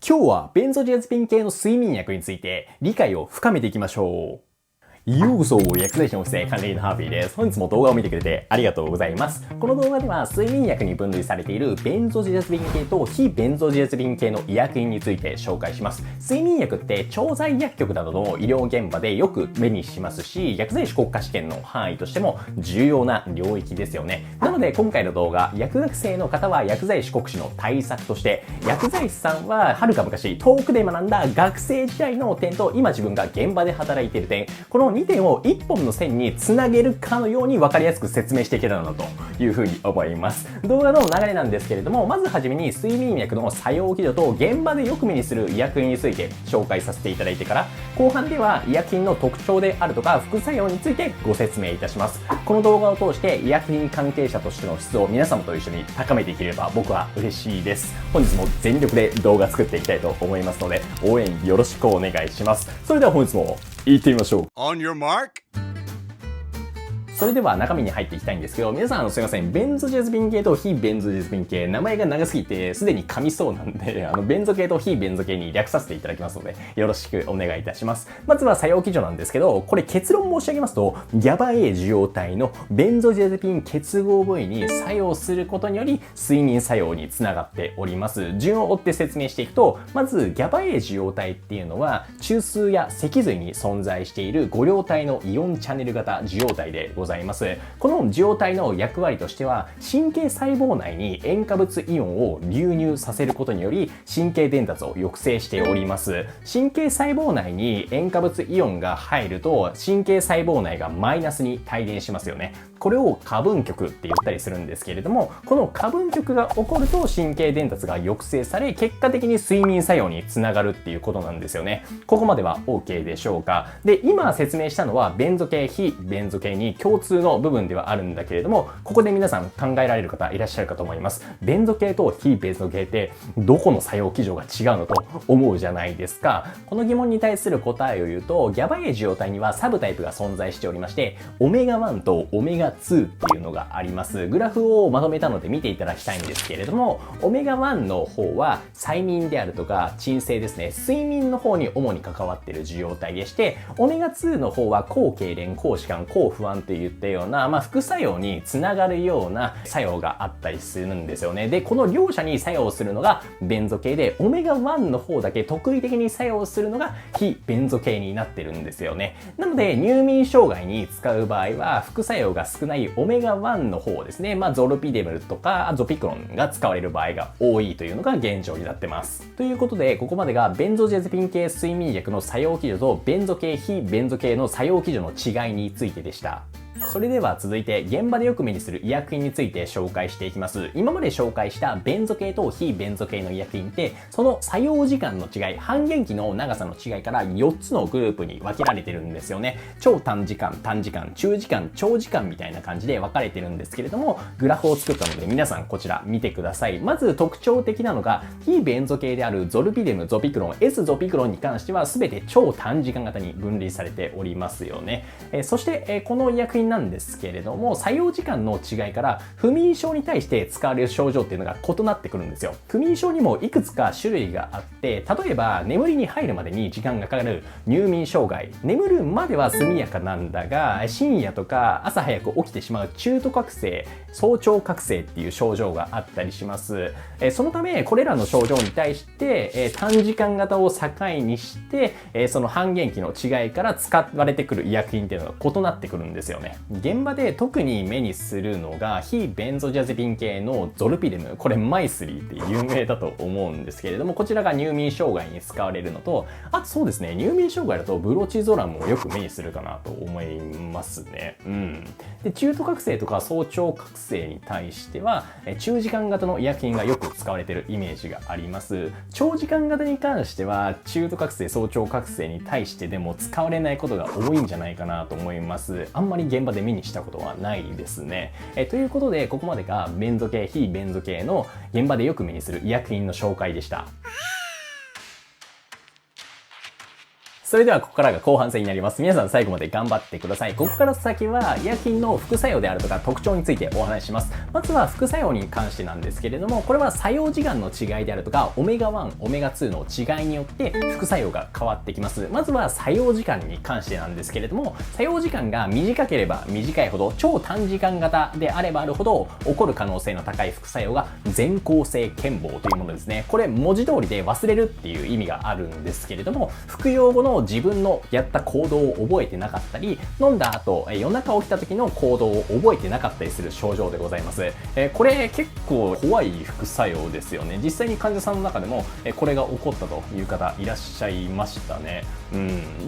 今日はベンゾジアゼピン系の睡眠薬について理解を深めていきましょう。ようこそ、薬剤師のオフィスへ管理人のハービーです。本日も動画を見てくれてありがとうございます。この動画では睡眠薬に分類されているベンゾジアゼピン系と非ベンゾジアゼピン系の医薬品について紹介します。睡眠薬って調剤薬局などの医療現場でよく目にしますし、薬剤師国家試験の範囲としても重要な領域ですよね。なので今回の動画、薬学生の方は薬剤師国試の対策として、薬剤師さんははるか昔遠くで学んだ学生時代の点と今自分が現場で働いている点、この2点を1本の線につなげるかのように分かりやすく説明していけたらなというふうに思います。動画の流れなんですけれども、まずはじめに睡眠薬の作用基準と現場でよく目にする医薬品について紹介させていただいてから、後半では医薬品の特徴であるとか副作用についてご説明いたします。この動画を通して医薬品関係者としての質を皆様と一緒に高めていければ僕は嬉しいです。本日も全力で動画作っていきたいと思いますので、応援よろしくお願いします。それでは本日も行ってみましょう。On your mark?それでは中身に入っていきたいんですけど、皆さんすいません、ベンゾジアゼピン系と非ベンゾジアゼピン系、名前が長すぎてすでに噛みそうなんで、ベンゾ系と非ベンゾ系に略させていただきますので、よろしくお願いいたします。まずは作用基準なんですけど、これ結論申し上げますと、GABA-A 受容体のベンゾジアゼピン結合部位に作用することにより、睡眠作用につながっております。順を追って説明していくと、まず GABA-A 受容体っていうのは、中枢や脊髄に存在している五両体のイオンチャネル型受容体でございます。この受容体の役割としては、神経細胞内に塩化物イオンを流入させることにより神経伝達を抑制しております。神経細胞内に塩化物イオンが入ると神経細胞内がマイナスに帯電しますよね。これを過分極って言ったりするんですけれども、この過分極が起こると神経伝達が抑制され、結果的に睡眠作用につながるっていうことなんですよね。ここまでは OK でしょうか。で、今説明したのはベンゾ系、非ベンゾ系に共通の部分ではあるんだけれども、ここで皆さん考えられる方いらっしゃるかと思います。ベンゾ系と非ベンゾ系ってどこの作用基準が違うのと思うじゃないですか。この疑問に対する答えを言うと、GABA-A 受容体にはサブタイプが存在しておりまして、オメガ1とオメガ2っていうのがあります。グラフをまとめたので見ていただきたいんですけれども、オメガ1の方は催眠であるとか鎮静ですね、睡眠の方に主に関わっている受容体でして、オメガ2の方は抗痙攣、抗弛緩、抗不安といったような、副作用につながるような作用があったりするんですよね。で、この両者に作用するのがベンゾ系で、オメガ1の方だけ特異的に作用するのが非ベンゾ系になってるんですよね。なので入眠障害に使う場合は副作用が少ないオメガ1の方ですね、ゾロピデムルとかゾピクロンが使われる場合が多いというのが現状になってます。ということで、ここまでがベンゾジアゼピン系睡眠薬の作用基準とベンゾ系、非ベンゾ系の作用基準の違いについてでした。それでは続いて現場でよく目にする医薬品について紹介していきます。今まで紹介したベンゾ系と非ベンゾ系の医薬品って、その作用時間の違い、半減期の長さの違いから4つのグループに分けられてるんですよね。超短時間、短時間、中時間、長時間みたいな感じで分かれてるんですけれども、グラフを作ったので皆さんこちら見てください。まず特徴的なのが、非ベンゾ系であるゾルピデム、ゾピクロン、S ゾピクロンに関しては全て超短時間型に分類されておりますよね。そして、この医薬品なんですけれども、作用時間の違いから不眠症に対して使われる症状っていうのが異なってくるんですよ。不眠症にもいくつか種類があって、例えば眠りに入るまでに時間がかかる入眠障害、眠るまでは速やかなんだが深夜とか朝早く起きてしまう中途覚醒、早朝覚醒っていう症状があったりします。そのためこれらの症状に対して短時間型を境にしてその半減期の違いから使われてくる医薬品っていうのが異なってくるんですよね。現場で特に目にするのが非ベンゾジアゼピン系のゾルピデム、これマイスリーって有名だと思うんですけれども、こちらが入眠障害に使われるのと、あとそうですね、入眠障害だとブロチゾラムをよく目にするかなと思いますね。で、中途覚醒とか早朝覚醒に対しては中時間型の医薬品がよく使われているイメージがあります。長時間型に関しては中途覚醒、早朝覚醒に対してでも使われないことが多いんじゃないかなと思います。あんまり現場で目にしたことはないですね。ということでここまでがベンゾ系、非ベンゾ系の現場でよく目にする医薬品の紹介でした。それではここからが後半戦になります。皆さん最後まで頑張ってください。ここから先は医薬品の副作用であるとか特徴についてお話しします。まずは副作用に関してなんですけれども、これは作用時間の違いであるとか、オメガ1、オメガ2の違いによって副作用が変わってきます。まずは作用時間に関してなんですけれども、作用時間が短ければ短いほど、超短時間型であればあるほど起こる可能性の高い副作用が全効性健忘というものですね。これ文字通りで忘れるっていう意味があるんですけれども、服用後の自分のやった行動を覚えてなかったり、飲んだ後夜中起きた時の行動を覚えてなかったりする症状でございます。これ結構怖い副作用ですよね。実際に患者さんの中でもこれが起こったという方いらっしゃいましたね。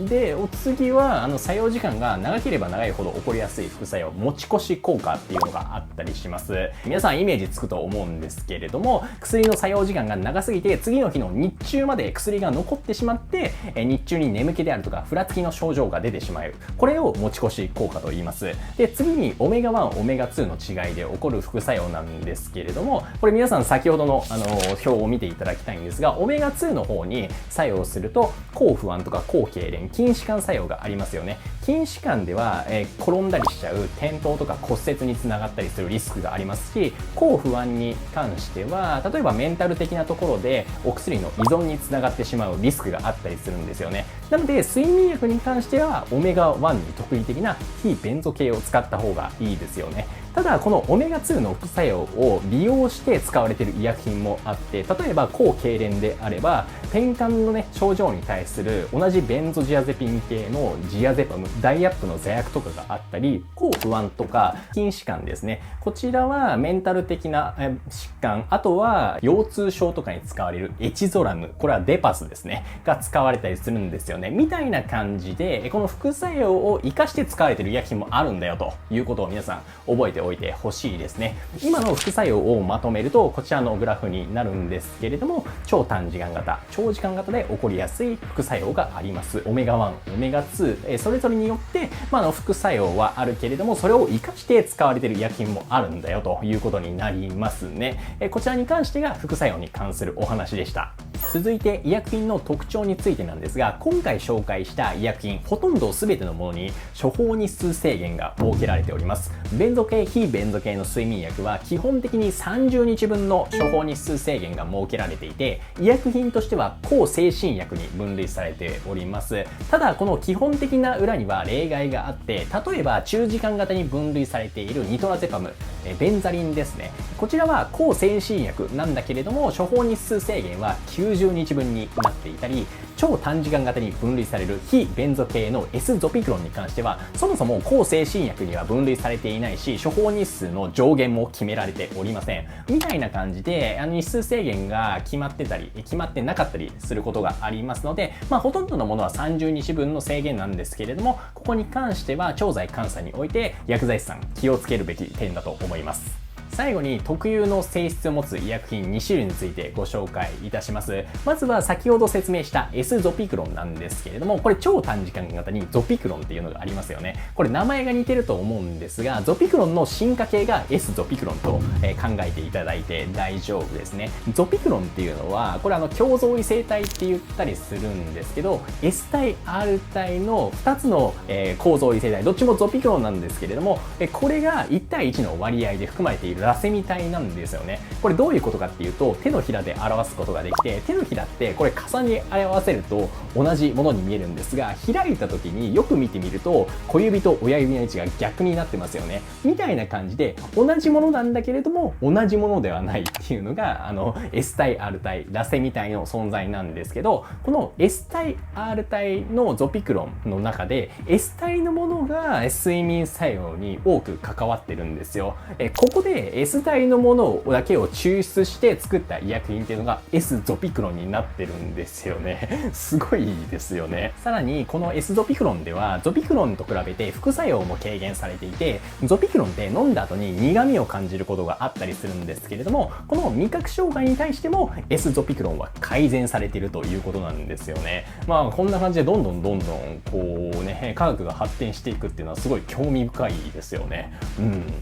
で、お次は作用時間が長ければ長いほど起こりやすい副作用、持ち越し効果っていうのがあったりします。皆さんイメージつくと思うんですけれども、薬の作用時間が長すぎて次の日の日中まで薬が残ってしまって、日中に眠気であるとかふらつきの症状が出てしまう。これを持ち越し効果と言います。で、次にオメガ1、オメガ2の違いで起こる副作用なんですけれども、これ皆さん先ほどの表を見ていただきたいんですが、オメガ2の方に作用すると抗不安とか抗痙攣、筋弛緩作用がありますよね。筋弛緩では、転んだりしちゃう、転倒とか骨折につながったりするリスクがありますし、抗不安に関しては例えばメンタル的なところでお薬の依存につながってしまうリスクがあったりするんですよね。なので睡眠薬に関してはオメガ1に特異的な非ベンゾ系を使った方がいいですよね。ただこのオメガ2の副作用を利用して使われている医薬品もあって、例えば抗痙攣であれば転換のね症状に対する同じベンゾジアゼピン系のジアゼパム、ダイアップの座薬とかがあったり、抗不安とか筋弛緩ですね、こちらはメンタル的な疾患、あとは腰痛症とかに使われるエチゾラム、これはデパスですねが使われたりするんですよね。みたいな感じでこの副作用を生かして使われている医薬品もあるんだよということを皆さん覚えておいてほしいですね。今の副作用をまとめるとこちらのグラフになるんですけれども、超短時間型、長時間型で起こりやすい副作用があります。オメガ1、オメガ2、それぞれによって、副作用はあるけれども、それを生かして使われている医薬品もあるんだよということになりますね。こちらに関してが副作用に関するお話でした。続いて医薬品の特徴についてなんですが、今回紹介した医薬品ほとんど全てのものに処方日数制限が設けられております。ベンゾ系、非ベンゾ系の睡眠薬は基本的に30日分の処方日数制限が設けられていて、医薬品としては抗精神薬に分類されております。ただこの基本的な裏には例外があって、例えば中時間型に分類されているニトラゼパム、ベンザリンですね、こちらは抗精神薬なんだけれども処方日数制限は90日分になっていたり、超短時間型に分類される非ベンゾ系の S ゾピクロンに関してはそもそも抗精神薬には分類されていないし、処方日数の上限も決められておりません。みたいな感じで日数制限が決まってたり決まってなかったりすることがありますので、ほとんどのものは30日分の制限なんですけれども、ここに関しては調剤監査において薬剤師さん気をつけるべき点だと思います。最後に特有の性質を持つ医薬品2種類についてご紹介いたします。まずは先ほど説明した S ゾピクロンなんですけれども、これ超短時間型にゾピクロンっていうのがありますよね。これ名前が似てると思うんですが、ゾピクロンの進化系が S ゾピクロンと考えていただいて大丈夫ですね。ゾピクロンっていうのはこれ共造異性体って言ったりするんですけど、 S 体 R 体の2つの構造異性体、どっちもゾピクロンなんですけれども、これが1対1の割合で含まれているラセミ体なんですよね。これどういうことかっていうと、手のひらで表すことができて、手のひらってこれ重ね合わせると同じものに見えるんですが、開いた時によく見てみると小指と親指の位置が逆になってますよね。みたいな感じで同じものなんだけれども同じものではないっていうのがS 体 R 体ラセミ体の存在なんですけど、この S 体 R 体のゾピクロンの中で S 体のものが睡眠作用に多く関わってるんですよ。ここで S 体のものだけを抽出して作った医薬品っていうのが S ゾピクロンになってるんですよね。すごいですよね。さらにこの S ゾピクロンではゾピクロンと比べて副作用も軽減されていて、ゾピクロンって飲んだ後に苦味を感じることがあったりするんですけれども、この味覚障害に対しても S ゾピクロンは改善されているということなんですよね。こんな感じでどんどん科学が発展していくっていうのはすごい興味深いですよね。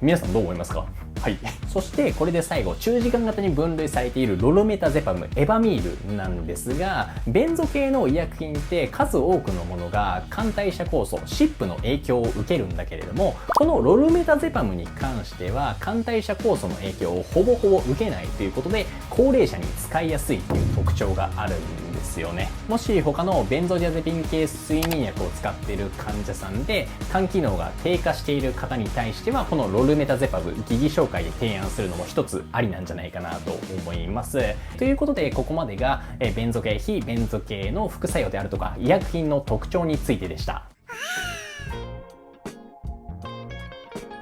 皆さんどう思いますか？はい。そしてこれで最後、中時間型に分類されているロルメタゼパム、エバミールなんですが、ベンゾ系の医薬品って数多くのものが肝代謝酵素、CYP の影響を受けるんだけれども、このロルメタゼパムに関しては肝代謝酵素の影響をほぼほぼ受けないということで、高齢者に使いやすいという特徴があるんですよね。もし他のベンゾジャゼピン系睡眠薬を使っている患者さんで肝機能が低下している方に対しては、このロルメタゼパム疑義紹介で提案するのも一つありなんじゃないかなと思います。ということで、ここまでがベンゾ系、非ベンゾ系の副作用であるとか医薬品の特徴についてでした。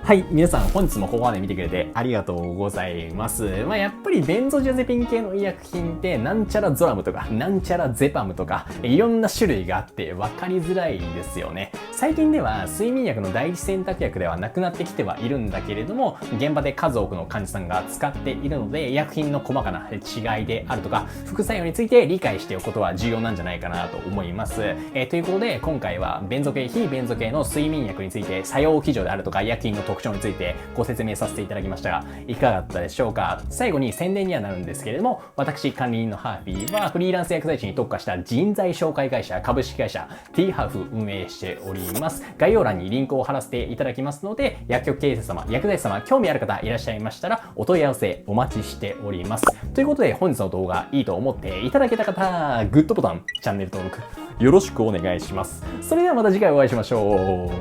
はい、皆さん本日もここまで見てくれてありがとうございます。やっぱりベンゾジャゼピン系の医薬品ってなんちゃらゾラムとかなんちゃらゼパムとかいろんな種類があって分かりづらいですよね。最近では睡眠薬の第一選択薬ではなくなってきてはいるんだけれども、現場で数多くの患者さんが使っているので、医薬品の細かな違いであるとか副作用について理解しておくことは重要なんじゃないかなと思います。ということで今回はベンゾ系、非ベンゾ系の睡眠薬について作用基準であるとか医薬品の特徴についてご説明させていただきましたが、いかがだったでしょうか。最後に宣伝にはなるんですけれども、私管理人のハーフィーはフリーランス薬剤師に特化した人材紹介会社、株式会社 T ハーフ運営しております。概要欄にリンクを貼らせていただきますので、薬局経営者様、薬剤師様、興味ある方いらっしゃいましたらお問い合わせお待ちしております。ということで本日の動画いいと思っていただけた方、グッドボタン、チャンネル登録よろしくお願いします。それではまた次回お会いしましょう。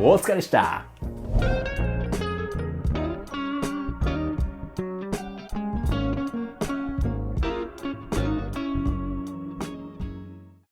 お疲れでした。